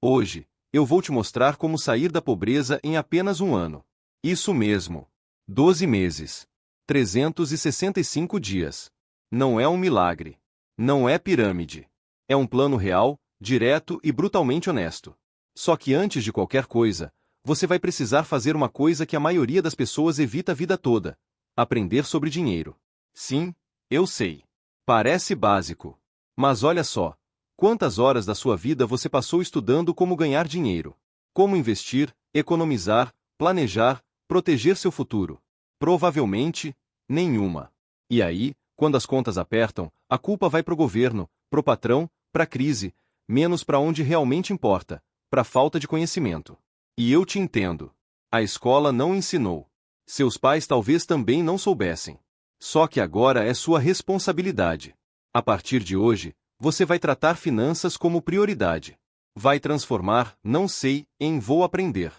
Hoje, eu vou te mostrar como sair da pobreza em apenas um ano. Isso mesmo. 12 meses. 365 dias. Não é um milagre. Não é pirâmide. É um plano real, direto e brutalmente honesto. Só que antes de qualquer coisa, você vai precisar fazer uma coisa que a maioria das pessoas evita a vida toda: aprender sobre dinheiro. Sim, eu sei. Parece básico. Mas olha só. Quantas horas da sua vida você passou estudando como ganhar dinheiro? Como investir, economizar, planejar, proteger seu futuro? Provavelmente, nenhuma. E aí, quando as contas apertam, a culpa vai pro governo, pro patrão, pra crise, menos para onde realmente importa, pra falta de conhecimento. E eu te entendo. A escola não ensinou. Seus pais talvez também não soubessem. Só que agora é sua responsabilidade. A partir de hoje, você vai tratar finanças como prioridade. Vai transformar "não sei" em "vou aprender".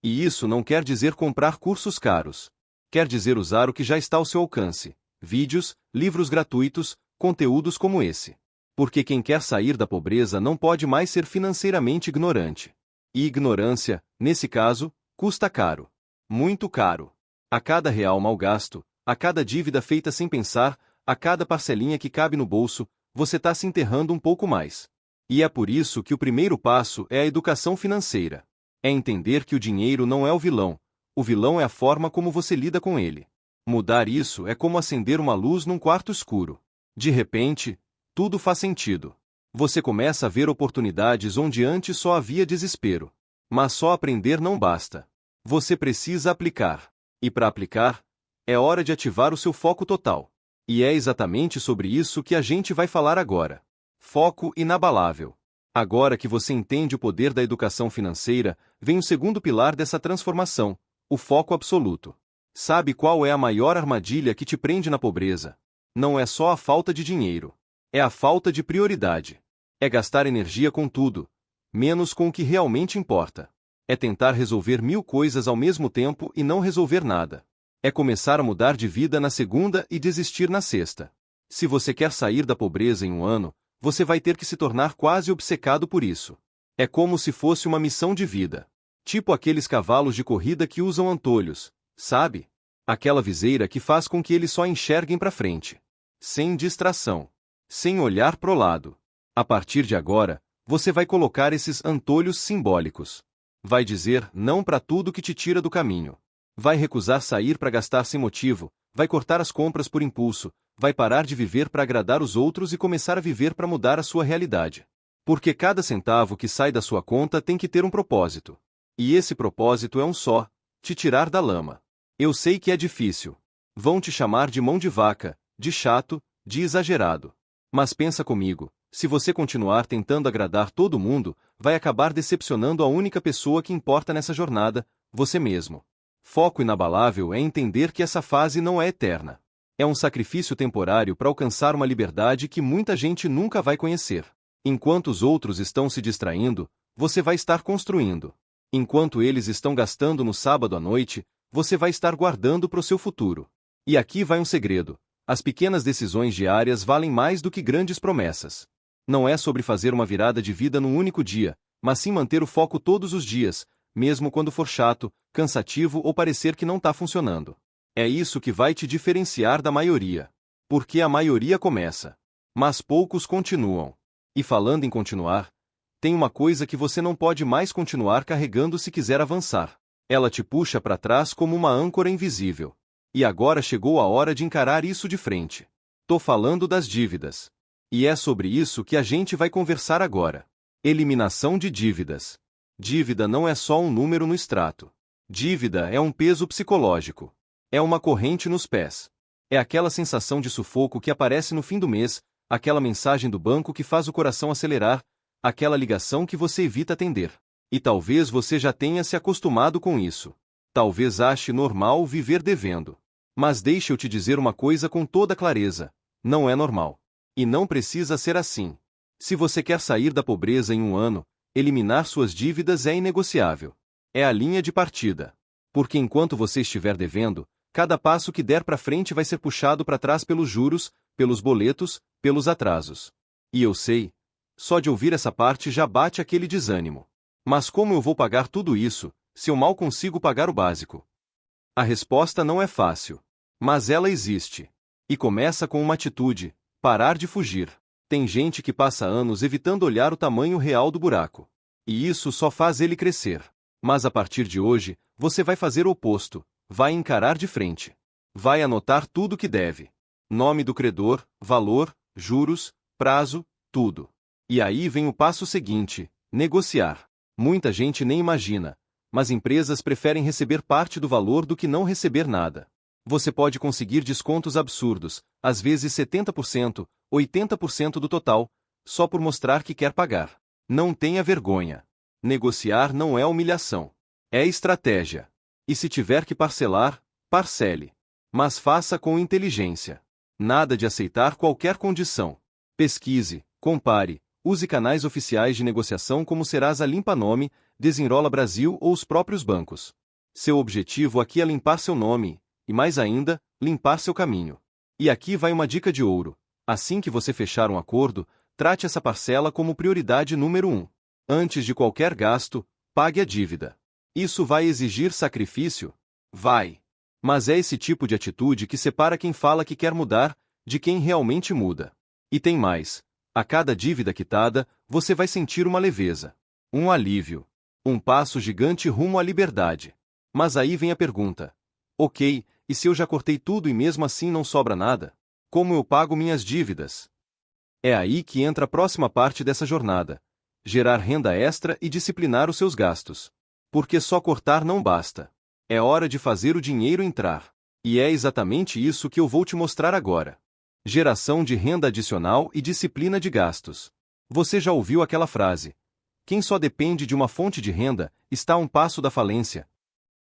E isso não quer dizer comprar cursos caros. Quer dizer usar o que já está ao seu alcance: vídeos, livros gratuitos, conteúdos como esse. Porque quem quer sair da pobreza não pode mais ser financeiramente ignorante. E ignorância, nesse caso, custa caro. Muito caro. A cada real mal gasto, a cada dívida feita sem pensar, a cada parcelinha que cabe no bolso, você está se enterrando um pouco mais. E é por isso que o primeiro passo é a educação financeira. É entender que o dinheiro não é o vilão é a forma como você lida com ele. Mudar isso é como acender uma luz num quarto escuro. De repente, tudo faz sentido. Você começa a ver oportunidades onde antes só havia desespero. Mas só aprender não basta. Você precisa aplicar. E para aplicar, é hora de ativar o seu foco total. E é exatamente sobre isso que a gente vai falar agora. Foco inabalável. Agora que você entende o poder da educação financeira, vem o segundo pilar dessa transformação: o foco absoluto. Sabe qual é a maior armadilha que te prende na pobreza? Não é só a falta de dinheiro. É a falta de prioridade. É gastar energia com tudo, menos com o que realmente importa. É tentar resolver 1000 coisas ao mesmo tempo e não resolver nada. É começar a mudar de vida na segunda e desistir na sexta. Se você quer sair da pobreza em um ano, você vai ter que se tornar quase obcecado por isso. É como se fosse uma missão de vida. Tipo aqueles cavalos de corrida que usam antolhos, sabe? Aquela viseira que faz com que eles só enxerguem para frente. Sem distração. Sem olhar pro lado. A partir de agora, você vai colocar esses antolhos simbólicos. Vai dizer não para tudo que te tira do caminho. Vai recusar sair para gastar sem motivo, vai cortar as compras por impulso, vai parar de viver para agradar os outros e começar a viver para mudar a sua realidade. Porque cada centavo que sai da sua conta tem que ter um propósito. E esse propósito é um só: te tirar da lama. Eu sei que é difícil. Vão te chamar de mão de vaca, de chato, de exagerado. Mas pensa comigo, se você continuar tentando agradar todo mundo, vai acabar decepcionando a única pessoa que importa nessa jornada: você mesmo. Foco inabalável é entender que essa fase não é eterna. É um sacrifício temporário para alcançar uma liberdade que muita gente nunca vai conhecer. Enquanto os outros estão se distraindo, você vai estar construindo. Enquanto eles estão gastando no sábado à noite, você vai estar guardando para o seu futuro. E aqui vai um segredo: as pequenas decisões diárias valem mais do que grandes promessas. Não é sobre fazer uma virada de vida num único dia, mas sim manter o foco todos os dias, mesmo quando for chato, cansativo ou parecer que não está funcionando. É isso que vai te diferenciar da maioria. Porque a maioria começa, mas poucos continuam. E falando em continuar, tem uma coisa que você não pode mais continuar carregando se quiser avançar. Ela te puxa para trás como uma âncora invisível. E agora chegou a hora de encarar isso de frente. Tô falando das dívidas. E é sobre isso que a gente vai conversar agora. Eliminação de dívidas. Dívida não é só um número no extrato. Dívida é um peso psicológico. É uma corrente nos pés. É aquela sensação de sufoco que aparece no fim do mês, aquela mensagem do banco que faz o coração acelerar, aquela ligação que você evita atender. E talvez você já tenha se acostumado com isso. Talvez ache normal viver devendo. Mas deixe eu te dizer uma coisa com toda clareza: não é normal. E não precisa ser assim. Se você quer sair da pobreza em um ano, eliminar suas dívidas é inegociável. É a linha de partida. Porque enquanto você estiver devendo, cada passo que der para frente vai ser puxado para trás pelos juros, pelos boletos, pelos atrasos. E eu sei, Só de ouvir essa parte já bate aquele desânimo. Mas como eu vou pagar tudo isso, se eu mal consigo pagar o básico? A resposta não é fácil. Mas ela existe. E começa com uma atitude: parar de fugir. Tem gente que passa anos evitando olhar o tamanho real do buraco. E isso só faz ele crescer. Mas a partir de hoje, você vai fazer o oposto. Vai encarar de frente. Vai anotar tudo que deve. Nome do credor, valor, juros, prazo, tudo. E aí vem o passo seguinte: negociar. Muita gente nem imagina, mas empresas preferem receber parte do valor do que não receber nada. Você pode conseguir descontos absurdos, às vezes 70%, 80% do total, só por mostrar que quer pagar. Não tenha vergonha. Negociar não é humilhação. É estratégia. E se tiver que parcelar, parcele. Mas faça com inteligência. Nada de aceitar qualquer condição. Pesquise, compare, use canais oficiais de negociação como Serasa Limpa Nome, Desenrola Brasil ou os próprios bancos. Seu objetivo aqui é limpar seu nome, e mais ainda, limpar seu caminho. E aqui vai uma dica de ouro. Assim que você fechar um acordo, trate essa parcela como prioridade número 1. Antes de qualquer gasto, pague a dívida. Isso vai exigir sacrifício? Vai. Mas é esse tipo de atitude que separa quem fala que quer mudar, de quem realmente muda. E tem mais. A cada dívida quitada, você vai sentir uma leveza. Um alívio. Um passo gigante rumo à liberdade. Mas aí vem a pergunta. Ok, e se eu já cortei tudo e mesmo assim não sobra nada? Como eu pago minhas dívidas? É aí que entra a próxima parte dessa jornada. Gerar renda extra e disciplinar os seus gastos. Porque só cortar não basta. É hora de fazer o dinheiro entrar. E é exatamente isso que eu vou te mostrar agora. Geração de renda adicional e disciplina de gastos. Você já ouviu aquela frase: quem só depende de uma fonte de renda, está a um passo da falência?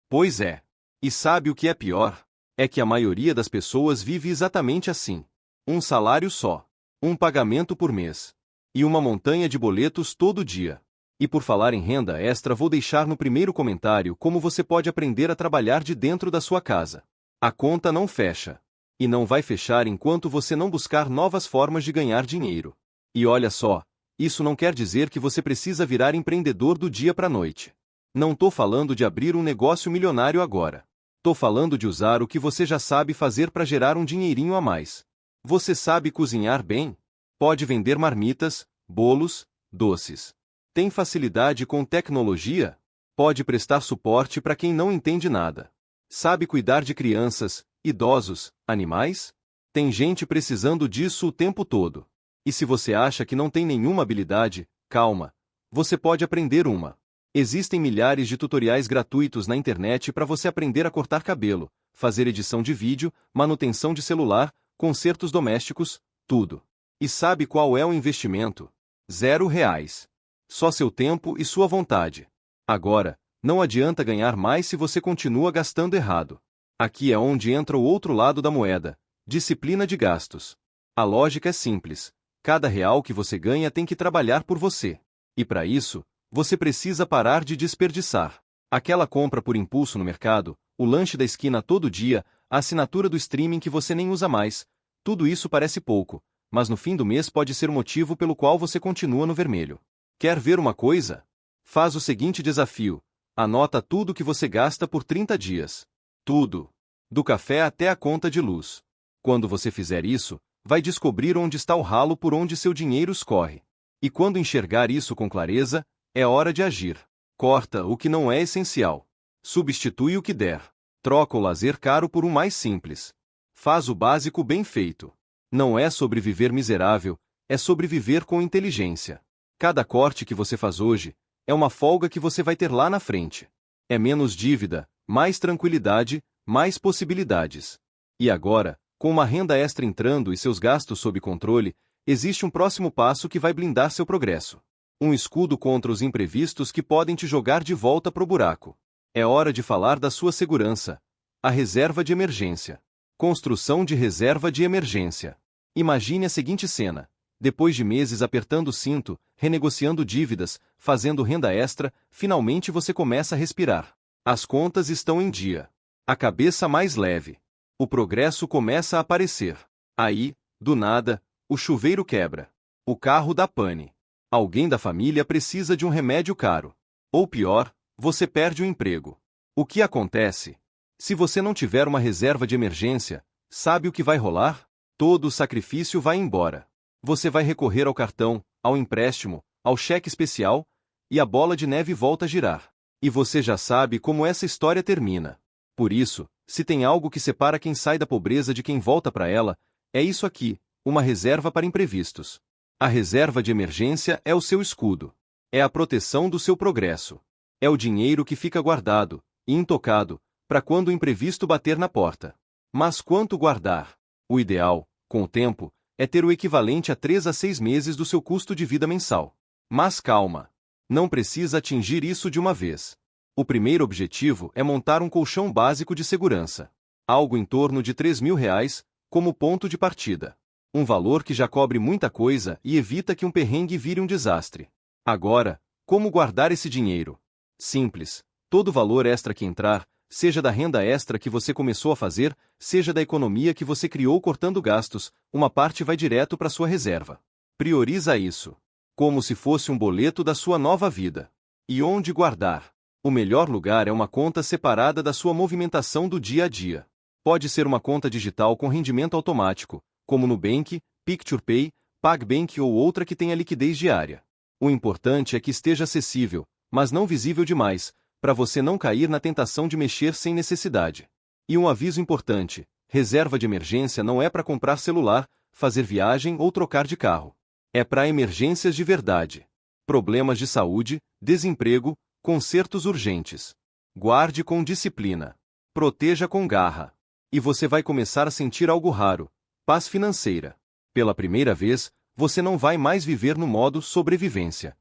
Pois é. E sabe o que é pior? É que a maioria das pessoas vive exatamente assim. Um salário só. Um pagamento por mês. E uma montanha de boletos todo dia. E por falar em renda extra, vou deixar no primeiro comentário como você pode aprender a trabalhar de dentro da sua casa. A conta não fecha. E não vai fechar enquanto você não buscar novas formas de ganhar dinheiro. E olha só, isso não quer dizer que você precisa virar empreendedor do dia para a noite. Não tô falando de abrir um negócio milionário agora. Tô falando de usar o que você já sabe fazer para gerar um dinheirinho a mais. Você sabe cozinhar bem? Pode vender marmitas, bolos, doces. Tem facilidade com tecnologia? Pode prestar suporte para quem não entende nada. Sabe cuidar de crianças, idosos, animais? Tem gente precisando disso o tempo todo. E se você acha que não tem nenhuma habilidade, calma. Você pode aprender uma. Existem milhares de tutoriais gratuitos na internet para você aprender a cortar cabelo, fazer edição de vídeo, manutenção de celular, consertos domésticos, tudo. E sabe qual é o investimento? R$0. Só seu tempo e sua vontade. Agora, não adianta ganhar mais se você continua gastando errado. Aqui é onde entra o outro lado da moeda: disciplina de gastos. A lógica é simples. Cada real que você ganha tem que trabalhar por você. E para isso, você precisa parar de desperdiçar. Aquela compra por impulso no mercado, o lanche da esquina todo dia, a assinatura do streaming que você nem usa mais, tudo isso parece pouco, mas no fim do mês pode ser o motivo pelo qual você continua no vermelho. Quer ver uma coisa? Faz o seguinte desafio: anota tudo que você gasta por 30 dias. Tudo. Do café até a conta de luz. Quando você fizer isso, vai descobrir onde está o ralo por onde seu dinheiro escorre. E quando enxergar isso com clareza, é hora de agir. Corta o que não é essencial. Substitui o que der. Troca o lazer caro por um mais simples. Faz o básico bem feito. Não é sobreviver miserável, é sobreviver com inteligência. Cada corte que você faz hoje é uma folga que você vai ter lá na frente. É menos dívida, mais tranquilidade, mais possibilidades. E agora, com uma renda extra entrando e seus gastos sob controle, existe um próximo passo que vai blindar seu progresso. Um escudo contra os imprevistos que podem te jogar de volta pro buraco. É hora de falar da sua segurança. A reserva de emergência. Construção de reserva de emergência. Imagine a seguinte cena. Depois de meses apertando o cinto, renegociando dívidas, fazendo renda extra, finalmente você começa a respirar. As contas estão em dia. A cabeça mais leve. O progresso começa a aparecer. Aí, do nada, o chuveiro quebra. O carro dá pane. Alguém da família precisa de um remédio caro. Ou pior, você perde o emprego. O que acontece? Se você não tiver uma reserva de emergência, sabe o que vai rolar? Todo o sacrifício vai embora. Você vai recorrer ao cartão, ao empréstimo, ao cheque especial, e a bola de neve volta a girar. E você já sabe como essa história termina. Por isso, se tem algo que separa quem sai da pobreza de quem volta para ela, é isso aqui, uma reserva para imprevistos. A reserva de emergência é o seu escudo. É a proteção do seu progresso. É o dinheiro que fica guardado, e intocado, para quando o imprevisto bater na porta. Mas quanto guardar? O ideal, com o tempo, é ter o equivalente a 3 a 6 meses do seu custo de vida mensal. Mas calma! Não precisa atingir isso de uma vez. O primeiro objetivo é montar um colchão básico de segurança. Algo em torno de R$ 3.000, como ponto de partida. Um valor que já cobre muita coisa e evita que um perrengue vire um desastre. Agora, como guardar esse dinheiro? Simples. Todo valor extra que entrar, seja da renda extra que você começou a fazer, seja da economia que você criou cortando gastos, uma parte vai direto para sua reserva. Prioriza isso. Como se fosse um boleto da sua nova vida. E onde guardar? O melhor lugar é uma conta separada da sua movimentação do dia a dia. Pode ser uma conta digital com rendimento automático, como Nubank, PicturePay, PagBank ou outra que tenha liquidez diária. O importante é que esteja acessível, mas não visível demais, para você não cair na tentação de mexer sem necessidade. E um aviso importante: reserva de emergência não é para comprar celular, fazer viagem ou trocar de carro. É para emergências de verdade. Problemas de saúde, desemprego, consertos urgentes. Guarde com disciplina. Proteja com garra. E você vai começar a sentir algo raro: paz financeira. Pela primeira vez, você não vai mais viver no modo sobrevivência.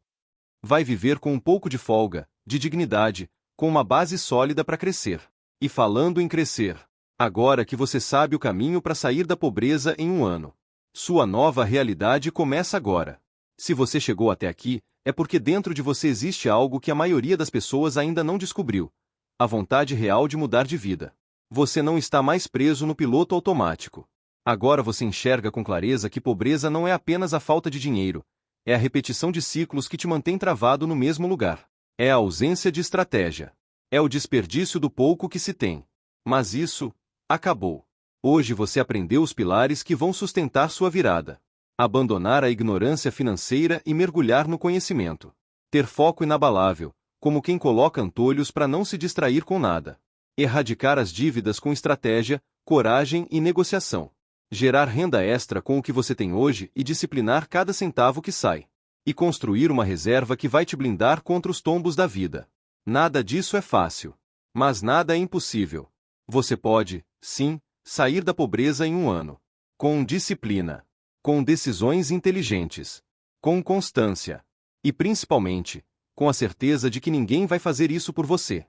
Vai viver com um pouco de folga, de dignidade, com uma base sólida para crescer. E falando em crescer, agora que você sabe o caminho para sair da pobreza em um ano, sua nova realidade começa agora. Se você chegou até aqui, é porque dentro de você existe algo que a maioria das pessoas ainda não descobriu: a vontade real de mudar de vida. Você não está mais preso no piloto automático. Agora você enxerga com clareza que pobreza não é apenas a falta de dinheiro, é a repetição de ciclos que te mantém travado no mesmo lugar. É a ausência de estratégia. É o desperdício do pouco que se tem. Mas isso acabou. Hoje você aprendeu os pilares que vão sustentar sua virada. Abandonar a ignorância financeira e mergulhar no conhecimento. Ter foco inabalável, como quem coloca antolhos para não se distrair com nada. Erradicar as dívidas com estratégia, coragem e negociação. Gerar renda extra com o que você tem hoje e disciplinar cada centavo que sai. E construir uma reserva que vai te blindar contra os tombos da vida. Nada disso é fácil. Mas nada é impossível. Você pode, sim, sair da pobreza em um ano. Com disciplina. Com decisões inteligentes. Com constância. E principalmente, com a certeza de que ninguém vai fazer isso por você.